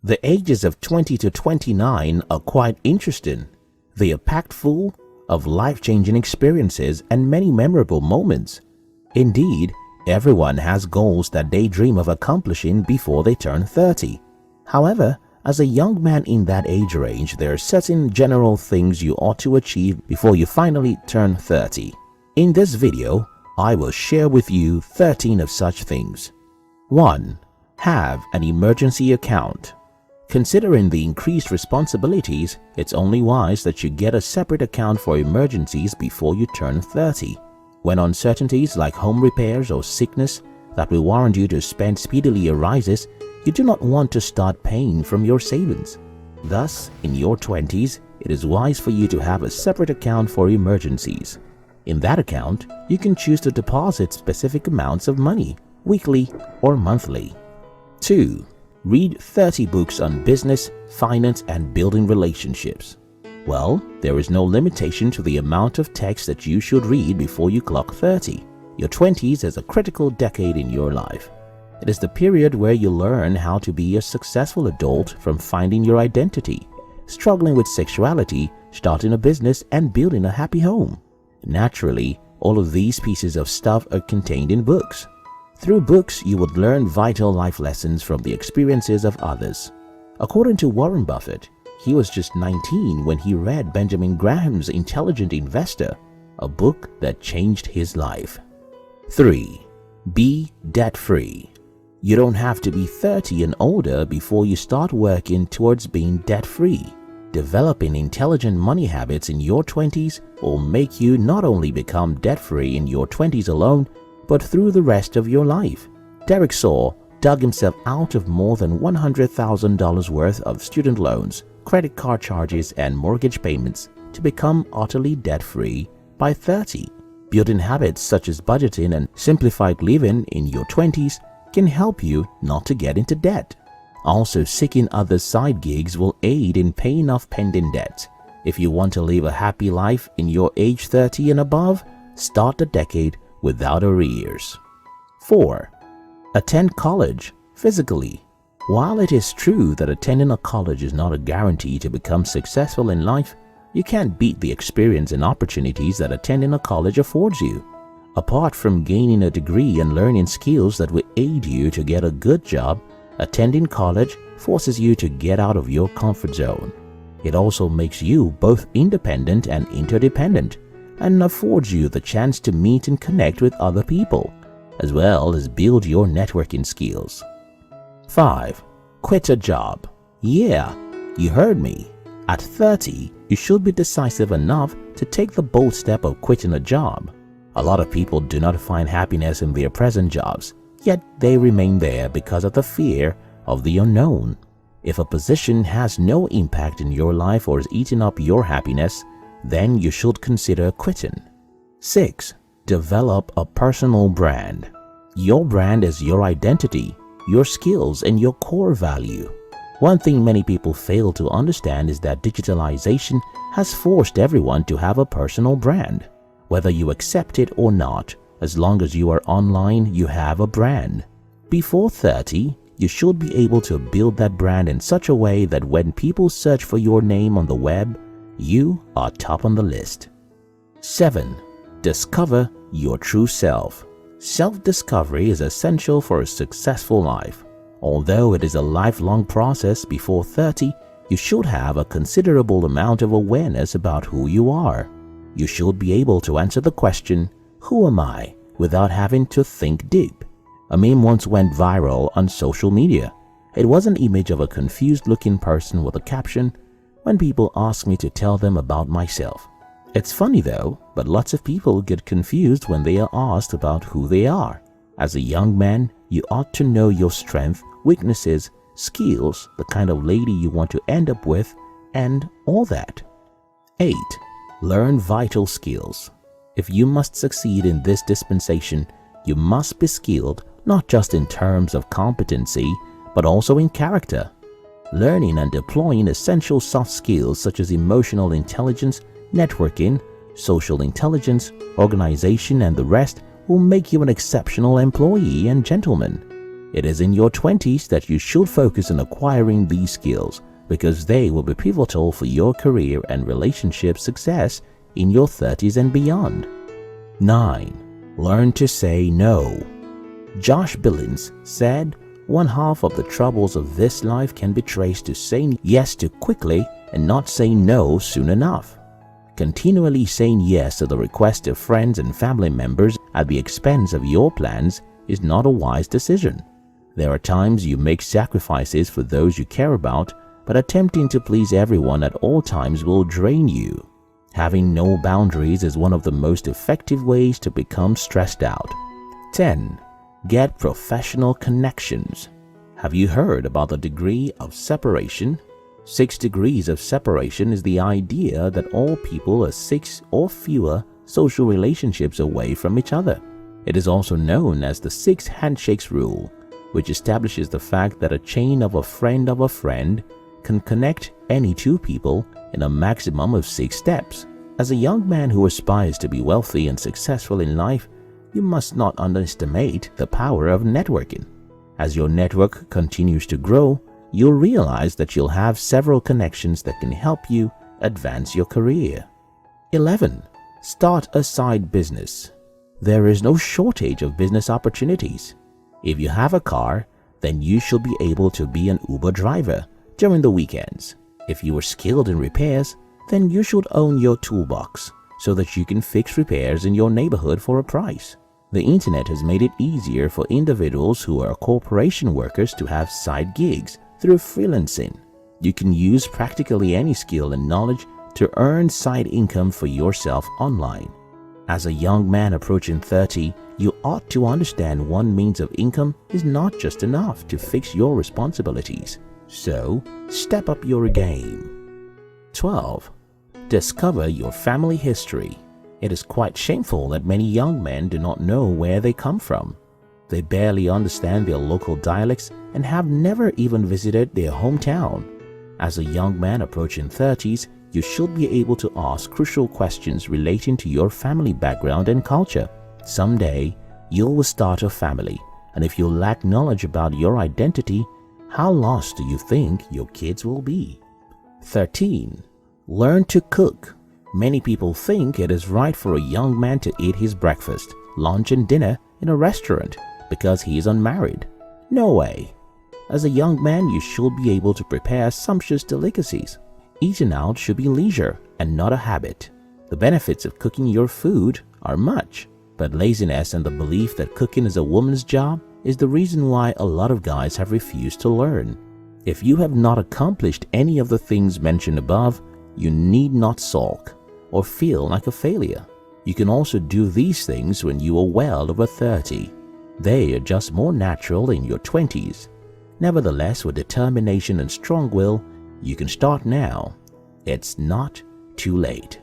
The ages of 20 to 29 are quite interesting. They are packed full of life-changing experiences and many memorable moments. Indeed, everyone has goals that they dream of accomplishing before they turn 30. However, as a young man in that age range, there are certain general things you ought to achieve before you finally turn 30. In this video, I will share with you 13 of such things. 1. Have an emergency account. Considering the increased responsibilities, it's only wise that you get a separate account for emergencies before you turn 30. When uncertainties like home repairs or sickness that will warrant you to spend speedily arises, you do not want to start paying from your savings. Thus, in your 20s, it is wise for you to have a separate account for emergencies. In that account, you can choose to deposit specific amounts of money, weekly or monthly. 2. Read 30 books on business, finance, and building relationships. Well, there is no limitation to the amount of text that you should read before you clock 30. Your 20s is a critical decade in your life. It is the period where you learn how to be a successful adult, from finding your identity, struggling with sexuality, starting a business, and building a happy home. Naturally, all of these pieces of stuff are contained in books. Through books, you would learn vital life lessons from the experiences of others. According to Warren Buffett, he was just 19 when he read Benjamin Graham's Intelligent Investor, a book that changed his life. 3. Be debt-free. You don't have to be 30 and older before you start working towards being debt-free. Developing intelligent money habits in your 20s will make you not only become debt-free in your 20s alone, but through the rest of your life. Derek Saw dug himself out of more than $100,000 worth of student loans, credit card charges, and mortgage payments to become utterly debt-free by 30. Building habits such as budgeting and simplified living in your 20s can help you not to get into debt. Also, seeking other side gigs will aid in paying off pending debt. If you want to live a happy life in your age 30 and above, start the decade without arrears. 4. Attend college physically. While it is true that attending a college is not a guarantee to become successful in life, you can't beat the experience and opportunities that attending a college affords you. Apart from gaining a degree and learning skills that will aid you to get a good job, attending college forces you to get out of your comfort zone. It also makes you both independent and interdependent, and affords you the chance to meet and connect with other people, as well as build your networking skills. 5. Quit a job. Yeah, you heard me. At 30, you should be decisive enough to take the bold step of quitting a job. A lot of people do not find happiness in their present jobs, yet they remain there because of the fear of the unknown. If a position has no impact in your life or is eating up your happiness, then you should consider quitting. 6. Develop a personal brand. Your brand is your identity, your skills, and your core value. One thing many people fail to understand is that digitalization has forced everyone to have a personal brand. Whether you accept it or not, as long as you are online, you have a brand. Before 30, you should be able to build that brand in such a way that when people search for your name on the web, you are top on the list. 7. Discover your true self. Self-discovery is essential for a successful life. Although it is a lifelong process, before 30, you should have a considerable amount of awareness about who you are. You should be able to answer the question, "Who am I?" without having to think deep. A meme once went viral on social media. It was an image of a confused-looking person with a caption, "When people ask me to tell them about myself." It's funny though, but lots of people get confused when they are asked about who they are. As a young man, you ought to know your strengths, weaknesses, skills, the kind of lady you want to end up with, and all that. 8. Learn vital skills. If you must succeed in this dispensation, you must be skilled not just in terms of competency, but also in character. Learning and deploying essential soft skills such as emotional intelligence, networking, social intelligence, organization, and the rest will make you an exceptional employee and gentleman. It is in your 20s that you should focus on acquiring these skills because they will be pivotal for your career and relationship success in your 30s and beyond. 9. Learn to say no. Josh Billings said, "One half of the troubles of this life can be traced to saying yes too quickly and not saying no soon enough." Continually saying yes to the request of friends and family members at the expense of your plans is not a wise decision. There are times you make sacrifices for those you care about, but attempting to please everyone at all times will drain you. Having no boundaries is one of the most effective ways to become stressed out. 10. Get professional connections. Have you heard about the degree of separation? 6 degrees of separation is the idea that all people are 6 or fewer social relationships away from each other. It is also known as the 6 handshakes rule, which establishes the fact that a chain of a friend can connect any 2 people in a maximum of 6 steps. As a young man who aspires to be wealthy and successful in life, you must not underestimate the power of networking. As your network continues to grow, you'll realize that you'll have several connections that can help you advance your career. 11. Start a side business. There is no shortage of business opportunities. If you have a car, then you should be able to be an Uber driver during the weekends. If you are skilled in repairs, then you should own your toolbox so that you can fix repairs in your neighborhood for a price. The internet has made it easier for individuals who are corporation workers to have side gigs through freelancing. You can use practically any skill and knowledge to earn side income for yourself online. As a young man approaching 30, you ought to understand one means of income is not just enough to fix your responsibilities. So, step up your game. 12. Discover your family history. It is quite shameful that many young men do not know where they come from. They barely understand their local dialects and have never even visited their hometown. As a young man approaching 30s, you should be able to ask crucial questions relating to your family background and culture. Someday, you will start a family, and if you lack knowledge about your identity, how lost do you think your kids will be? 13. Learn to cook. Many people think it is right for a young man to eat his breakfast, lunch and dinner in a restaurant because he is unmarried. No way. As a young man, you should be able to prepare sumptuous delicacies. Eating out should be leisure and not a habit. The benefits of cooking your food are much, but laziness and the belief that cooking is a woman's job is the reason why a lot of guys have refused to learn. If you have not accomplished any of the things mentioned above, you need not sulk or feel like a failure. You can also do these things when you are well over 30. They are just more natural in your 20s. Nevertheless, with determination and strong will, you can start now. It's not too late.